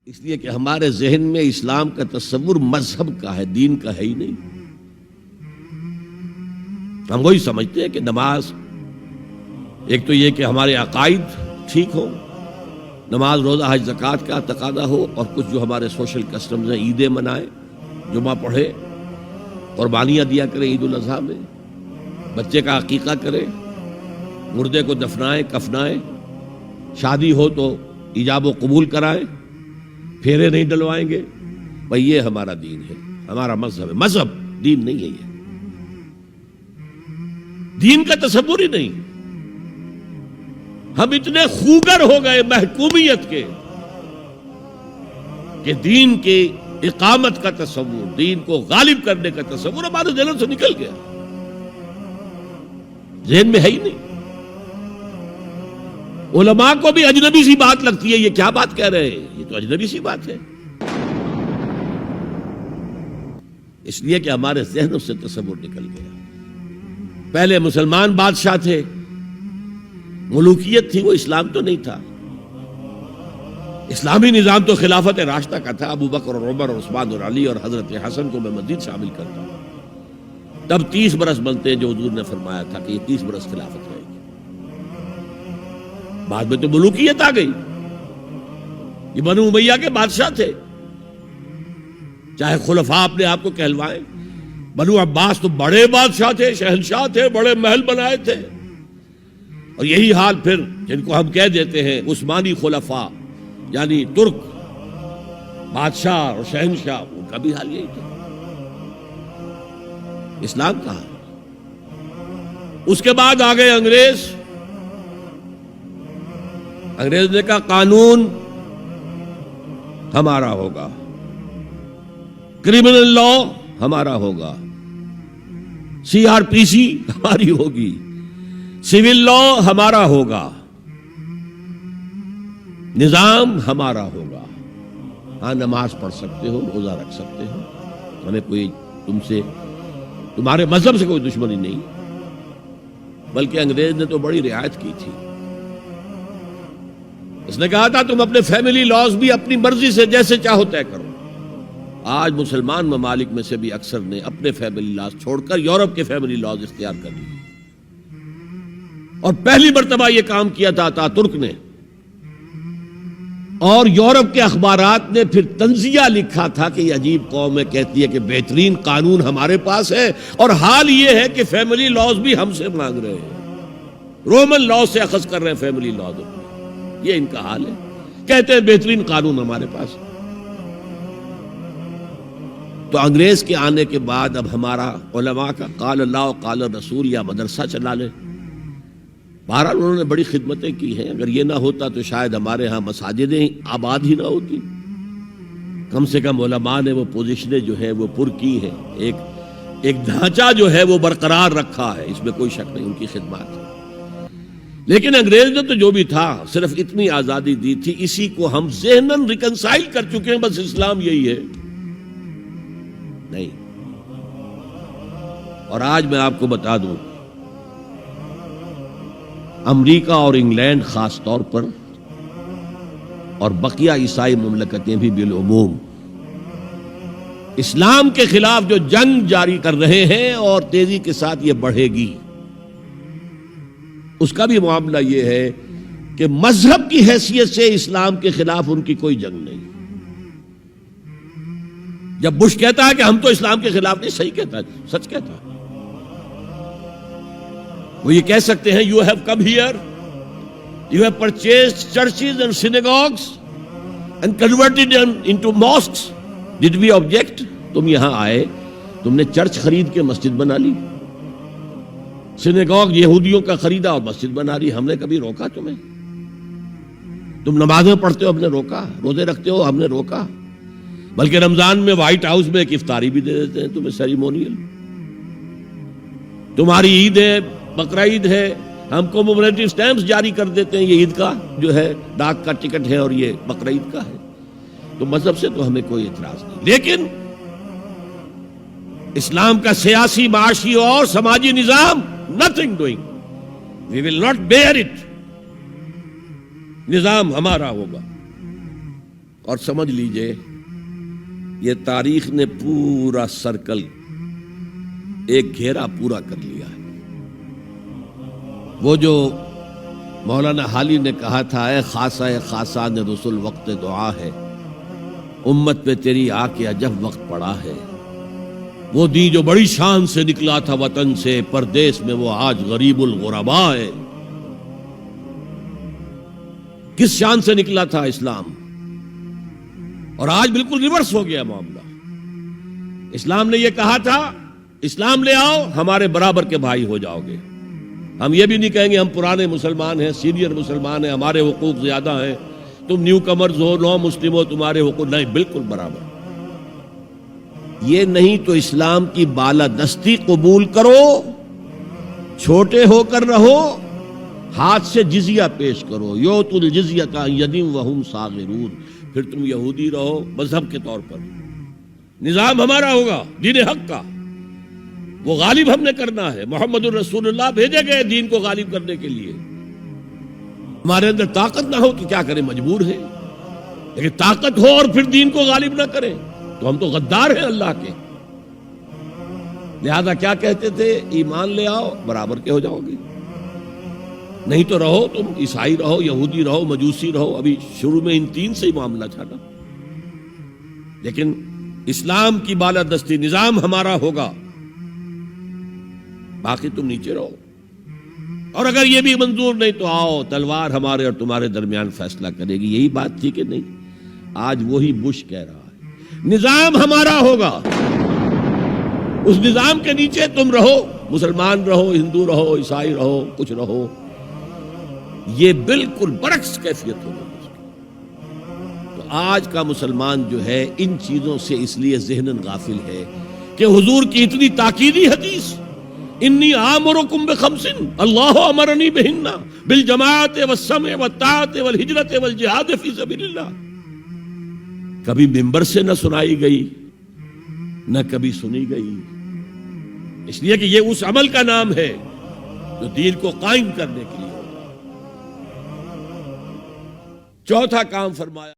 اس لیے کہ ہمارے ذہن میں اسلام کا تصور مذہب کا ہے، دین کا ہے ہی نہیں۔ ہم وہی سمجھتے ہیں کہ نماز، ایک تو یہ کہ ہمارے عقائد ٹھیک ہو، نماز روزہ حج زکوٰۃ کا تقاضا ہو، اور کچھ جو ہمارے سوشل کسٹمز ہیں، عیدیں منائے، جمعہ پڑھے، قربانیاں دیا کرے عید الاضحیٰ میں، بچے کا عقیقہ کرے، مردے کو دفنائیں کفنائیں، شادی ہو تو ایجاب و قبول کرائیں، پھیرے نہیں ڈلوائیں گے۔ بھئی یہ ہمارا دین ہے، ہمارا مذہب ہے۔ مذہب دین نہیں ہے، یہ دین کا تصور ہی نہیں۔ ہم اتنے خوگر ہو گئے محکومیت کے کہ دین کی اقامت کا تصور، دین کو غالب کرنے کا تصور ہمارے ذہن سے نکل گیا، ذہن میں ہے ہی نہیں۔ علماء کو بھی اجنبی سی بات لگتی ہے، یہ کیا بات کہہ رہے ہیں، یہ تو اجنبی سی بات ہے، اس لیے کہ ہمارے ذہنوں سے تصور نکل گیا۔ پہلے مسلمان بادشاہ تھے، ملوکیت تھی، وہ اسلام تو نہیں تھا۔ اسلامی نظام تو خلافت راشدہ کا تھا، ابو بکر اور عمر اور عثمان اور علی اور حضرت حسن کو میں مزید شامل کرتا ہوں۔ تب 30 برس بنتے ہیں جو حضور نے فرمایا تھا کہ یہ 30 برس خلافت رہے گی۔ بعد میں تو ملوکیت آ گئی، یہ بنو امیہ کے بادشاہ تھے، چاہے خلفاء اپنے آپ کو کہلوائیں۔ بنو عباس تو بڑے بادشاہ تھے، شہنشاہ تھے، بڑے محل بنائے تھے، اور یہی حال پھر جن کو ہم کہہ دیتے ہیں عثمانی خلفاء، یعنی ترک بادشاہ اور شہنشاہ، ان کا بھی حال یہی تھا۔ اسلام کہاں؟ اس کے بعد آ گئے انگریز۔ انگریز نے کہا قانون ہمارا ہوگا، کرمنل لا ہمارا ہوگا، CRPC ہماری ہوگی، سول لا ہمارا ہوگا، نظام ہمارا ہوگا۔ ہاں نماز پڑھ سکتے ہو، روزہ رکھ سکتے ہو، ہمیں کوئی تمہارے مذہب سے کوئی دشمنی نہیں، بلکہ انگریز نے تو بڑی رعایت کی تھی۔ اس نے کہا تھا تم اپنے فیملی لاز بھی اپنی مرضی سے جیسے چاہو طے کرو۔ آج مسلمان ممالک میں سے بھی اکثر نے اپنے فیملی لاز چھوڑ کر یورپ کے فیملی لاز اختیار کر لیے، اور پہلی مرتبہ یہ کام کیا تھا اتاترک نے، اور یورپ کے اخبارات نے پھر تنزیہ لکھا تھا کہ یہ عجیب قوم ہے، کہتی ہے کہ بہترین قانون ہمارے پاس ہے، اور حال یہ ہے کہ فیملی لاز بھی ہم سے مانگ رہے ہیں، رومن لا سے اخذ کر رہے ہیں فیملی لاز، یہ ان کا حال ہے، کہتے ہیں بہترین قانون ہمارے پاس۔ تو انگریز کے آنے کے بعد اب ہمارا علماء کا قال اللہ و قال رسول یا مدرسہ چلا لے۔ بہرحال انہوں نے بڑی خدمتیں کی ہیں، اگر یہ نہ ہوتا تو شاید ہمارے ہاں مساجدیں آباد ہی نہ ہوتی۔ کم سے کم علماء نے وہ پوزیشنیں جو ہیں وہ پر کی ہیں، ایک ڈھانچہ جو ہے وہ برقرار رکھا ہے، اس میں کوئی شک نہیں، ان کی خدمات ہے۔ لیکن انگریز نے تو جو بھی تھا صرف اتنی آزادی دی تھی، اسی کو ہم ذہناً ریکنسائل کر چکے ہیں، بس اسلام یہی ہے نہیں۔ اور آج میں آپ کو بتا دوں، امریکہ اور انگلینڈ خاص طور پر، اور بقیہ عیسائی مملکتیں بھی بالعموم، اسلام کے خلاف جو جنگ جاری کر رہے ہیں، اور تیزی کے ساتھ یہ بڑھے گی، اس کا بھی معاملہ یہ ہے کہ مذہب کی حیثیت سے اسلام کے خلاف ان کی کوئی جنگ نہیں۔ جب بش کہتا ہے کہ ہم تو اسلام کے خلاف نہیں، صحیح کہتا ہے، سچ کہتا ہے، وہ یہ کہہ سکتے ہیں you have come here, you have purchased churches and synagogues and converted them into mosques. Did we object? تم یہاں آئے، تم نے چرچ خرید کے مسجد بنا لی، سینیگوگ یہودیوں کا خریدا اور مسجد بنا لی، ہم نے کبھی روکا تمہیں؟ تم نمازیں پڑھتے ہو، ہم نے روکا؟ روزے رکھتے ہو، ہم نے روکا؟ بلکہ رمضان میں وائٹ ہاؤس میں ایک افطاری بھی دے دیتے ہیں تمہیں، سیریمونیل۔ تمہاری عید ہے، بقرہ عید ہے، ہم کو کمیموریٹو سٹیمپس جاری کر دیتے ہیں، یہ عید کا جو ہے ڈاک کا ٹکٹ ہے اور یہ بقرہ عید کا ہے۔ تو مذہب سے تو ہمیں کوئی اعتراض نہیں، لیکن اسلام کا سیاسی، معاشی اور سماجی نظام nothing doing, we will not bear it، نظام ہمارا ہوگا۔ اور سمجھ لیجئے یہ تاریخ نے پورا سرکل ایک گھیرا پورا کر لیا ہے۔ وہ جو مولانا حالی نے کہا تھا، اے خاصہ خاصان رسول وقت دعا ہے، امت پہ تیری آ کے عجب وقت پڑا ہے۔ وہ دین جو بڑی شان سے نکلا تھا وطن سے، پردیس میں وہ آج غریب الغربا ہے۔ کس شان سے نکلا تھا اسلام، اور آج بالکل ریورس ہو گیا معاملہ۔ اسلام نے یہ کہا تھا اسلام لے آؤ، ہمارے برابر کے بھائی ہو جاؤ گے۔ ہم یہ بھی نہیں کہیں گے ہم پرانے مسلمان ہیں، سینئر مسلمان ہیں، ہمارے حقوق زیادہ ہیں، تم نیو کمرز ہو، نو مسلم ہو، تمہارے حقوق نہیں، بالکل برابر۔ یہ نہیں تو اسلام کی بالادستی قبول کرو، چھوٹے ہو کر رہو، ہاتھ سے جزیہ پیش کرو، یؤتُ الجزیۃ عن یدٍ وہم صاغرون، پھر تم یہودی رہو مذہب کے طور پر، نظام ہمارا ہوگا دین حق کا، وہ غالب ہم نے کرنا ہے۔ محمد الرسول اللہ بھیجے گئے دین کو غالب کرنے کے لیے۔ ہمارے اندر طاقت نہ ہو تو کیا کریں، مجبور ہیں، لیکن طاقت ہو اور پھر دین کو غالب نہ کریں تو ہم تو غدار ہیں اللہ کے۔ لہذا کیا کہتے تھے، ایمان لے آؤ برابر کے ہو جاؤ گے، نہیں تو رہو تم عیسائی رہو، یہودی رہو، مجوسی رہو۔ ابھی شروع میں ان تین سے ہی معاملہ تھا نا، لیکن اسلام کی بالادستی نظام ہمارا ہوگا، باقی تم نیچے رہو، اور اگر یہ بھی منظور نہیں تو آؤ تلوار ہمارے اور تمہارے درمیان فیصلہ کرے گی۔ یہی بات تھی کہ نہیں؟ آج وہی بش کہہ رہا ہے نظام ہمارا ہوگا، اس نظام کے نیچے تم رہو، مسلمان رہو، ہندو رہو، عیسائی رہو، کچھ رہو۔ یہ بالکل برعکس کیفیت ہوگی۔ تو آج کا مسلمان جو ہے ان چیزوں سے اس لیے ذہناً غافل ہے کہ حضور کی اتنی تاکیدی حدیث، انی آمرکم بخمس اللہ امرنی بہن بالجماعت والسمع والطاعت والہجرت والجہاد فی سبیل اللہ، کبھی ممبر سے نہ سنائی گئی نہ کبھی سنی گئی، اس لیے کہ یہ اس عمل کا نام ہے جو دین کو قائم کرنے کے لیے ہوگا۔ چوتھا کام فرمایا